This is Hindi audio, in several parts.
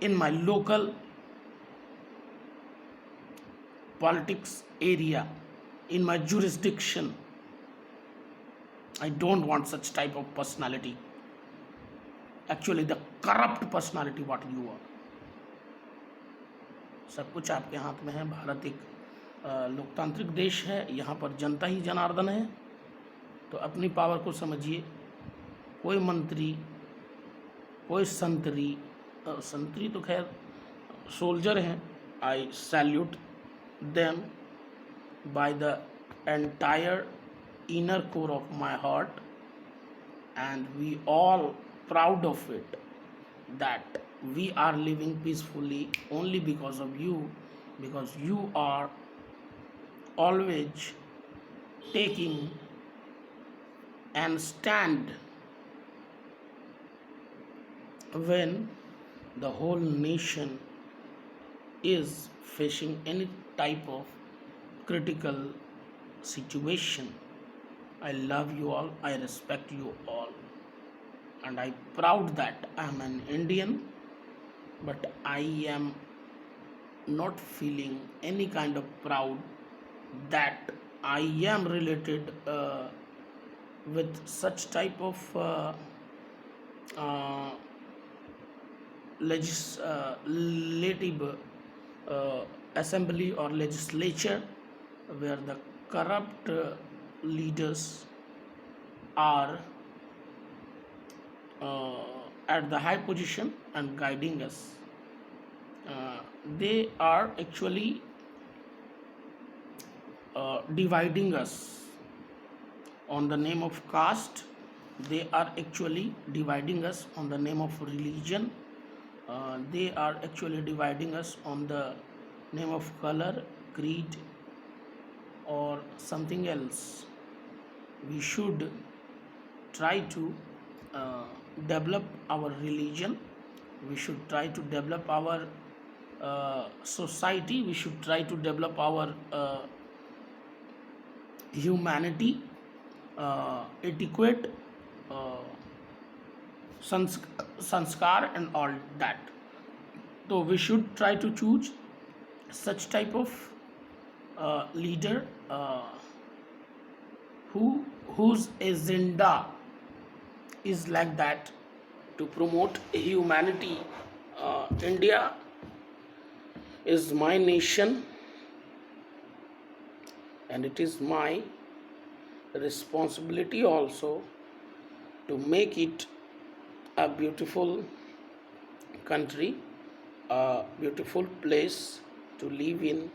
in my local politics area, in my jurisdiction. I don't want such type of personality. Actually, the corrupt personality what you are. सब कुछ आपके हाथ में है। भारत एक लोकतांत्रिक देश है, यहाँ पर जनता ही जनार्दन है। तो अपनी पावर को समझिए। कोई मंत्री, कोई संतरी तो खैर सोल्जर हैं। आई salute them by the entire inner core of my heart, and we all proud of it that we are living peacefully only because of you, because you are always taking and stand when the whole nation is facing any type of critical situation. I love you all, I respect you all, and I proud that I am an Indian, but I am not feeling any kind of proud that I am related with such type of uh, legislative assembly or legislature where the corrupt leaders are at the high position and guiding us. They are actually dividing us on the name of caste. They are actually dividing us on the name of religion. They are actually dividing us on the name of color, creed, or something else. We should try to develop our religion. We should try to develop our society. We should try to develop our humanity, etiquette, sanskar, and all that. So we should try to choose such type of leader whose agenda is like that, to promote humanity. India is my nation, and it is my responsibility also to make it a beautiful country, a beautiful place to live in,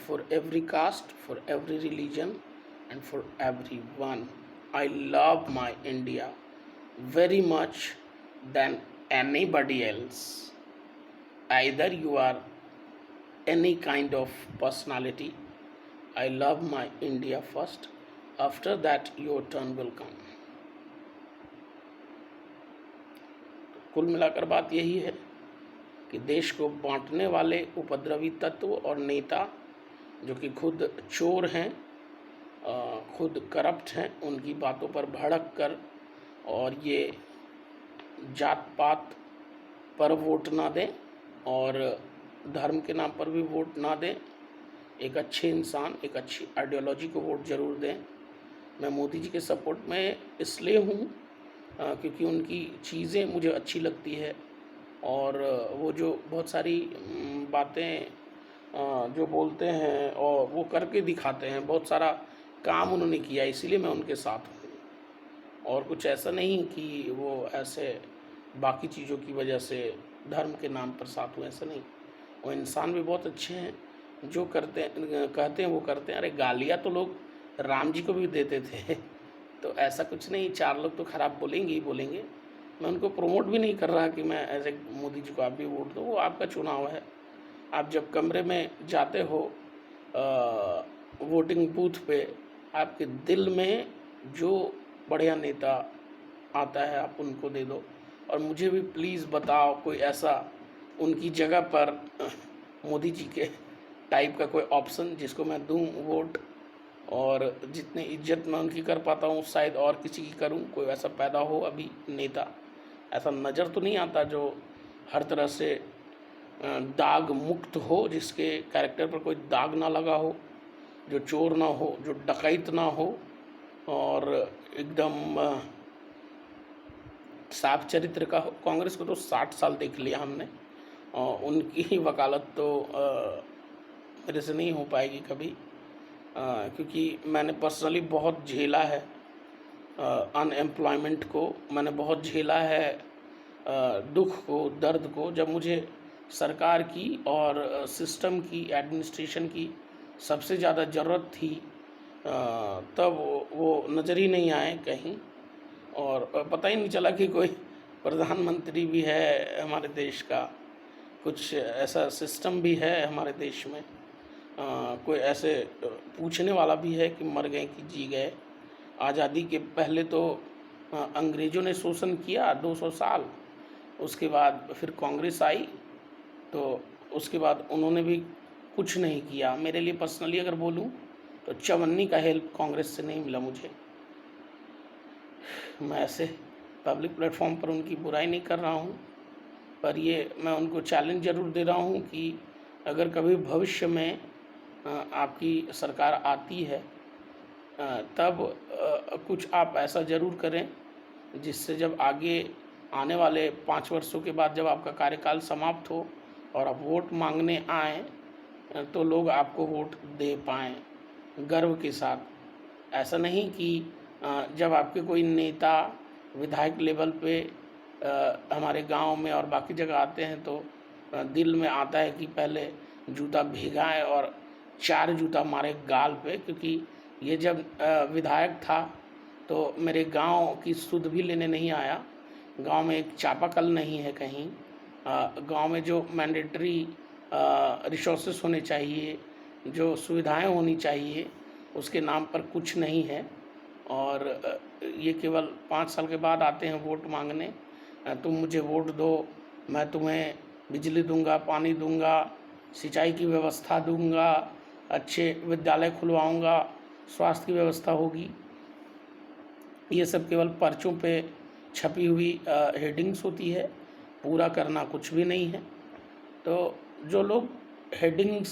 for every caste, for every religion, and for everyone. I love my India very much than anybody else. Either you are any kind of personality, I love my India first. After that, your turn will come. कुल मिलाकर बात यही है कि देश को बांटने वाले उपद्रवी तत्व और नेता जो कि खुद चोर हैं, खुद करप्ट हैं, उनकी बातों पर भड़क कर और ये जात पात पर वोट ना दें और धर्म के नाम पर भी वोट ना दें। एक अच्छे इंसान, एक अच्छी आइडियोलॉजी को वोट ज़रूर दें। मैं मोदी जी के सपोर्ट में इसलिए हूँ क्योंकि उनकी चीज़ें मुझे अच्छी लगती है, और वो जो बहुत सारी बातें जो बोलते हैं और वो करके दिखाते हैं, बहुत सारा काम उन्होंने किया, इसीलिए मैं उनके साथ हूँ। और कुछ ऐसा नहीं कि वो ऐसे बाकी चीज़ों की वजह से धर्म के नाम पर साथ हुए, ऐसा नहीं। वो इंसान भी बहुत अच्छे हैं, जो करते कहते हैं वो करते हैं। अरे गालियाँ तो लोग राम जी को भी देते थे तो ऐसा कुछ नहीं, चार लोग तो खराब बोलेंगे ही बोलेंगे। मैं उनको प्रमोट भी नहीं कर रहा कि मैं ऐसे मोदी जी को आप भी वोट दो, वो आपका चुनाव है। आप जब कमरे में जाते हो वोटिंग बूथ पे, आपके दिल में जो बढ़िया नेता आता है आप उनको दे दो। और मुझे भी प्लीज़ बताओ कोई ऐसा उनकी जगह पर मोदी जी के टाइप का कोई ऑप्शन जिसको मैं दूं वोट, और जितनी इज्जत मैं उनकी कर पाता हूँ शायद और किसी की करूँ। कोई ऐसा पैदा हो अभी नेता, ऐसा नज़र तो नहीं आता जो हर तरह से दाग मुक्त हो, जिसके कैरेक्टर पर कोई दाग ना लगा हो, जो चोर ना हो, जो डकैत ना हो, और एकदम साफ चरित्र का हो। कांग्रेस को तो 60 साल देख लिया हमने, और उनकी ही वकालत तो मेरे से नहीं हो पाएगी कभी, क्योंकि मैंने पर्सनली बहुत झेला है अनएम्प्लॉयमेंट को, मैंने बहुत झेला है दुख को, दर्द को। जब मुझे सरकार की और सिस्टम की, एडमिनिस्ट्रेशन की सबसे ज़्यादा ज़रूरत थी, तब वो नज़र ही नहीं आए कहीं, और पता ही नहीं चला कि कोई प्रधानमंत्री भी है हमारे देश का, कुछ ऐसा सिस्टम भी है हमारे देश में, कोई ऐसे पूछने वाला भी है कि मर गए कि जी गए। आज़ादी के पहले तो अंग्रेज़ों ने शोषण किया 200 साल, उसके बाद फिर कांग्रेस आई, तो उसके बाद उन्होंने भी कुछ नहीं किया। मेरे लिए पर्सनली अगर बोलूं तो चवन्नी का हेल्प कांग्रेस से नहीं मिला मुझे। मैं ऐसे पब्लिक प्लेटफॉर्म पर उनकी बुराई नहीं कर रहा हूं, पर ये मैं उनको चैलेंज ज़रूर दे रहा हूं कि अगर कभी भविष्य में आपकी सरकार आती है, तब कुछ आप ऐसा ज़रूर करें जिससे जब आगे आने वाले 5 वर्षों के बाद जब आपका कार्यकाल समाप्त हो और आप वोट मांगने आएँ, तो लोग आपको वोट दे पाएँ गर्व के साथ। ऐसा नहीं कि जब आपके कोई नेता विधायक लेवल पे हमारे गांव में और बाकी जगह आते हैं तो दिल में आता है कि पहले जूता भिगाए और 4 जूता मारे गाल पे, क्योंकि ये जब विधायक था तो मेरे गांव की सुध भी लेने नहीं आया। गांव में एक चापाकल नहीं है कहीं, गांव में जो मैंडेटरी रिसोर्सेस होने चाहिए, जो सुविधाएं होनी चाहिए, उसके नाम पर कुछ नहीं है। और ये केवल 5 साल के बाद आते हैं वोट मांगने, तुम मुझे वोट दो, मैं तुम्हें बिजली दूंगा, पानी दूंगा, सिंचाई की व्यवस्था दूंगा, अच्छे विद्यालय खुलवाऊंगा, स्वास्थ्य की व्यवस्था होगी। ये सब केवल पर्चों पे छपी हुई हेडिंग्स होती है, पूरा करना कुछ भी नहीं है। तो जो लोग हेडिंग्स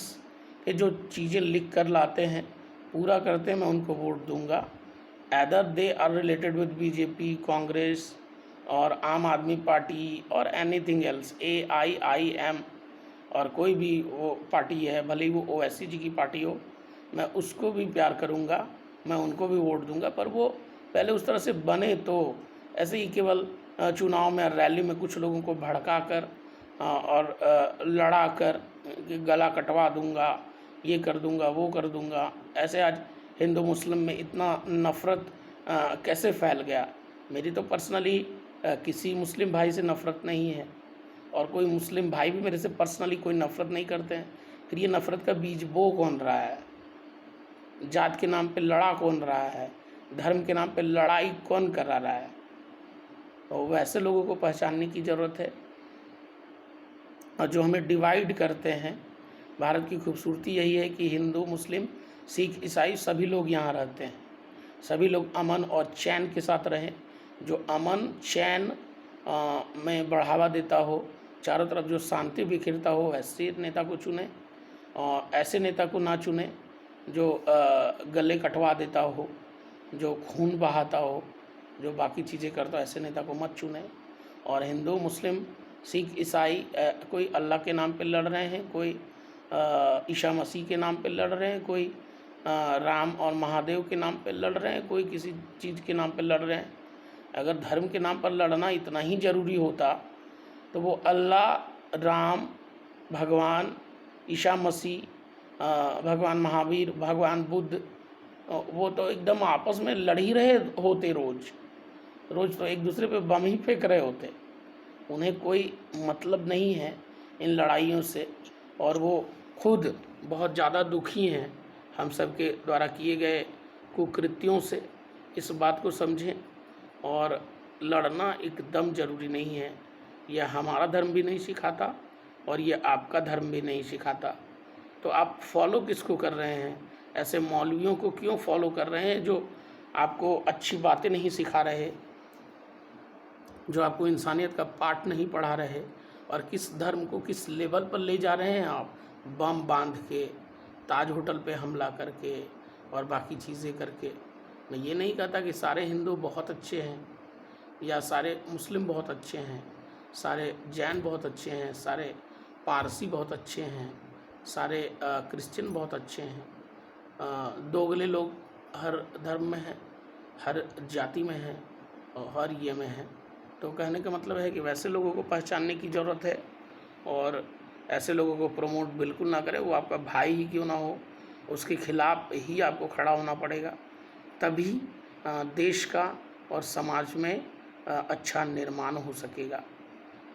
पे जो चीज़ें लिख कर लाते हैं, पूरा करते हैं, मैं उनको वोट दूंगा। Either they are related with BJP, Congress और आम आदमी पार्टी और एनीथिंग एल्स, AIIM और कोई भी वो पार्टी है, भले ही वो ओवैसी जी की पार्टी हो, मैं उसको भी प्यार करूंगा, मैं उनको भी वोट दूंगा। पर वो पहले उस तरह से बने, तो ऐसे ही केवल चुनाव में, रैली में कुछ लोगों को भड़का कर और लड़ा कर गला कटवा दूंगा, ये कर दूंगा, वो कर दूंगा। ऐसे आज हिंदू मुस्लिम में इतना नफ़रत कैसे फैल गया। मेरी तो पर्सनली किसी मुस्लिम भाई से नफ़रत नहीं है, और कोई मुस्लिम भाई भी मेरे से पर्सनली कोई नफ़रत नहीं करते हैं। फिर ये नफ़रत का बीज बो कौन रहा है? जात के नाम पे लड़ा कौन रहा है? धर्म के नाम पे लड़ाई कौन करा रहा है? तो वैसे लोगों को पहचानने की ज़रूरत है, और जो हमें डिवाइड करते हैं। भारत की खूबसूरती यही है कि हिंदू, मुस्लिम, सिख, ईसाई सभी लोग यहाँ रहते हैं, सभी लोग अमन और चैन के साथ रहें। जो अमन चैन में बढ़ावा देता हो, चारों तरफ जो शांति बिखेरता हो, ऐसे नेता को चुने, और ऐसे नेता को ना चुने जो गले कटवा देता हो, जो खून बहाता हो, जो बाकी चीज़ें करता हो। ऐसे नेता को मत चुने। और हिंदू, मुस्लिम, सिख, ईसाई कोई अल्लाह के नाम पे लड़ रहे हैं, कोई ईसा मसीह के नाम पे लड़ रहे हैं, कोई राम और महादेव के नाम पे लड़ रहे हैं, कोई किसी चीज़ के नाम पे लड़ रहे हैं। अगर धर्म के नाम पर लड़ना इतना ही ज़रूरी होता तो वो अल्लाह, राम, भगवान, ईसा मसीह, भगवान महावीर, भगवान बुद्ध, वो तो एकदम आपस में लड़ ही रहे होते, रोज़ तो एक दूसरे पे बम ही फेंक रहे होते। उन्हें कोई मतलब नहीं है इन लड़ाइयों से, और वो खुद बहुत ज़्यादा दुखी हैं हम सब के द्वारा किए गए कुकृत्यों से। इस बात को समझें, और लड़ना एकदम ज़रूरी नहीं है। यह हमारा धर्म भी नहीं सिखाता, और ये आपका धर्म भी नहीं सिखाता। तो आप फॉलो किसको कर रहे हैं? ऐसे मौलवियों को क्यों फॉलो कर रहे हैं जो आपको अच्छी बातें नहीं सिखा रहे, जो आपको इंसानियत का पाठ नहीं पढ़ा रहे, और किस धर्म को किस लेवल पर ले जा रहे हैं आप, बम बांध के, ताज होटल पे हमला करके और बाकी चीज़ें करके। मैं ये नहीं कहता कि सारे हिंदू बहुत अच्छे हैं या सारे मुस्लिम बहुत अच्छे हैं, सारे जैन बहुत अच्छे हैं, सारे पारसी बहुत अच्छे हैं, सारे क्रिश्चियन बहुत अच्छे हैं। दोगले लोग हर धर्म में हैं, हर जाति में हैं और हर ये में हैं। तो कहने का मतलब है कि वैसे लोगों को पहचानने की ज़रूरत है और ऐसे लोगों को प्रमोट बिल्कुल ना करें। वो आपका भाई ही क्यों ना हो, उसके खिलाफ ही आपको खड़ा होना पड़ेगा, तभी देश का और समाज में अच्छा निर्माण हो सकेगा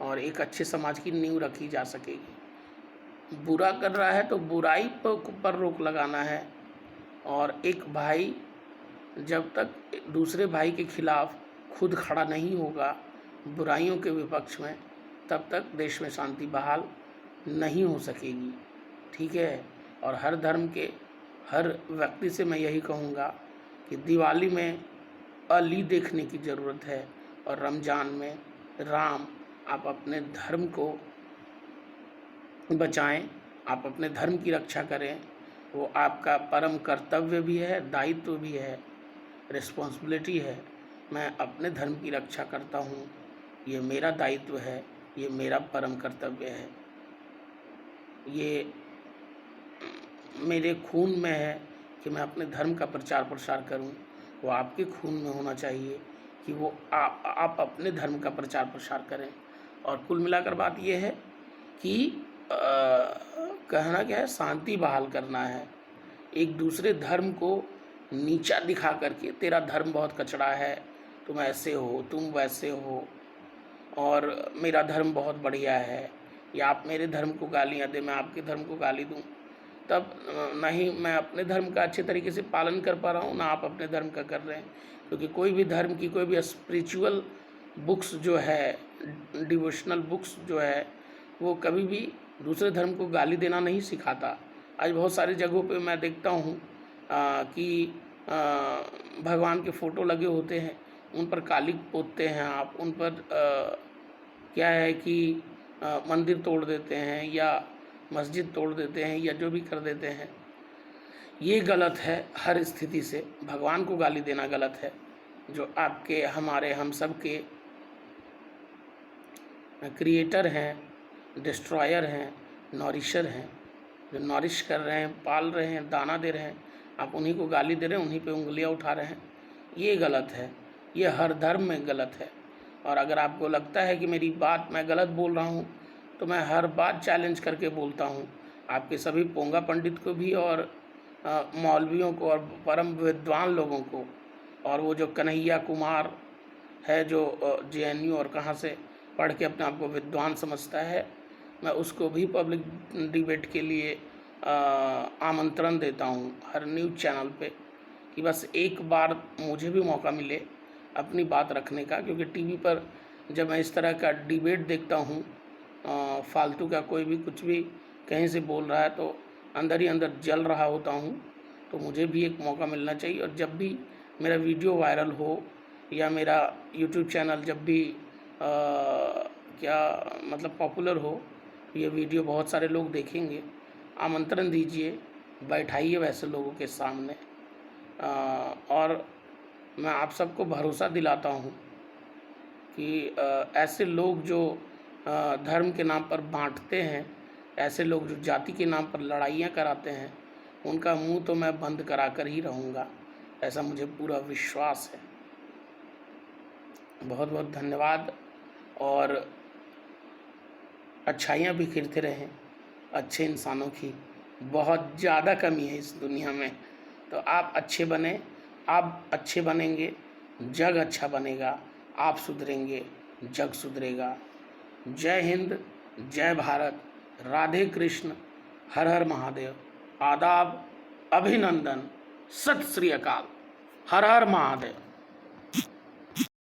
और एक अच्छे समाज की नींव रखी जा सकेगी। बुरा कर रहा है तो बुराई पर रोक लगाना है, और एक भाई जब तक दूसरे भाई के खिलाफ खुद खड़ा नहीं होगा बुराइयों के विपक्ष में, तब तक देश में शांति बहाल नहीं हो सकेगी। ठीक है। और हर धर्म के हर व्यक्ति से मैं यही कहूँगा कि दिवाली में अली देखने की ज़रूरत है और रमज़ान में राम। आप अपने धर्म को बचाएं, आप अपने धर्म की रक्षा करें, वो आपका परम कर्तव्य भी है, दायित्व भी है, रिस्पॉन्सिबिलिटी है। मैं अपने धर्म की रक्षा करता हूँ, ये मेरा दायित्व है, ये मेरा परम कर्तव्य है, ये मेरे खून में है कि मैं अपने धर्म का प्रचार प्रसार करूं। वो आपके खून में होना चाहिए कि वो आप अपने धर्म का प्रचार प्रसार करें। और कुल मिलाकर बात ये है कि कहना क्या है, शांति बहाल करना है। एक दूसरे धर्म को नीचा दिखा करके तेरा धर्म बहुत कचड़ा है, तुम ऐसे हो, तुम वैसे हो, और मेरा धर्म बहुत बढ़िया है, या आप मेरे धर्म को गालियाँ दें, मैं आपके धर्म को गाली दूं, तब नहीं मैं अपने धर्म का अच्छे तरीके से पालन कर पा रहा हूँ, ना आप अपने धर्म का कर रहे हैं। क्योंकि कोई भी धर्म की कोई भी स्पिरिचुअल बुक्स जो है, डिवोशनल बुक्स जो है, वो कभी भी दूसरे धर्म को गाली देना नहीं सिखाता। आज बहुत सारी जगहों पे मैं देखता हूँ कि भगवान के फ़ोटो लगे होते हैं, उन पर काली पोतते हैं आप, उन पर क्या है कि मंदिर तोड़ देते हैं या मस्जिद तोड़ देते हैं या जो भी कर देते हैं। ये गलत है। हर स्थिति से भगवान को गाली देना गलत है, जो आपके हमारे हम सब के क्रिएटर हैं, डिस्ट्रॉयर हैं, नॉरिशर हैं, जो नॉरिश कर रहे हैं, पाल रहे हैं, दाना दे रहे हैं, आप उन्हीं को गाली दे रहे हैं, उन्हीं पे उंगलियां उठा रहे हैं। ये गलत है, ये हर धर्म में गलत है। और अगर आपको लगता है कि मेरी बात मैं गलत बोल रहा हूँ, तो मैं हर बात चैलेंज करके बोलता हूँ, आपके सभी पोंगा पंडित को भी और मौलवियों को और परम विद्वान लोगों को, और वो जो कन्हैया कुमार है जो JNU और कहाँ से पढ़ के अपने आप को विद्वान समझता है, मैं उसको भी पब्लिक डिबेट के लिए आमंत्रण देता हूँ हर न्यूज़ चैनल पे, कि बस एक बार मुझे भी मौका मिले अपनी बात रखने का। क्योंकि टीवी पर जब मैं इस तरह का डिबेट देखता हूँ, फालतू का कोई भी कुछ भी कहीं से बोल रहा है, तो अंदर ही अंदर जल रहा होता हूँ। तो मुझे भी एक मौका मिलना चाहिए, और जब भी मेरा वीडियो वायरल हो या मेरा यूट्यूब चैनल जब भी क्या मतलब पॉपुलर हो, ये वीडियो बहुत सारे लोग देखेंगे, आमंत्रण दीजिए, बैठाइए वैसे लोगों के सामने। और मैं आप सबको भरोसा दिलाता हूँ कि ऐसे लोग जो धर्म के नाम पर बांटते हैं, ऐसे लोग जो जाति के नाम पर लड़ाइयाँ कराते हैं, उनका मुंह तो मैं बंद करा कर ही रहूँगा, ऐसा मुझे पूरा विश्वास है। बहुत बहुत धन्यवाद। और अच्छाइयाँ बिखरते रहें। अच्छे इंसानों की बहुत ज़्यादा कमी है इस दुनिया में, तो आप अच्छे बने, आप अच्छे बनेंगे, जग अच्छा बनेगा, आप सुधरेंगे, जग सुधरेगा। जय हिंद, जय भारत, राधे कृष्ण, हर हर महादेव, आदाब, अभिनंदन, सत श्री अकाल, हर हर महादेव।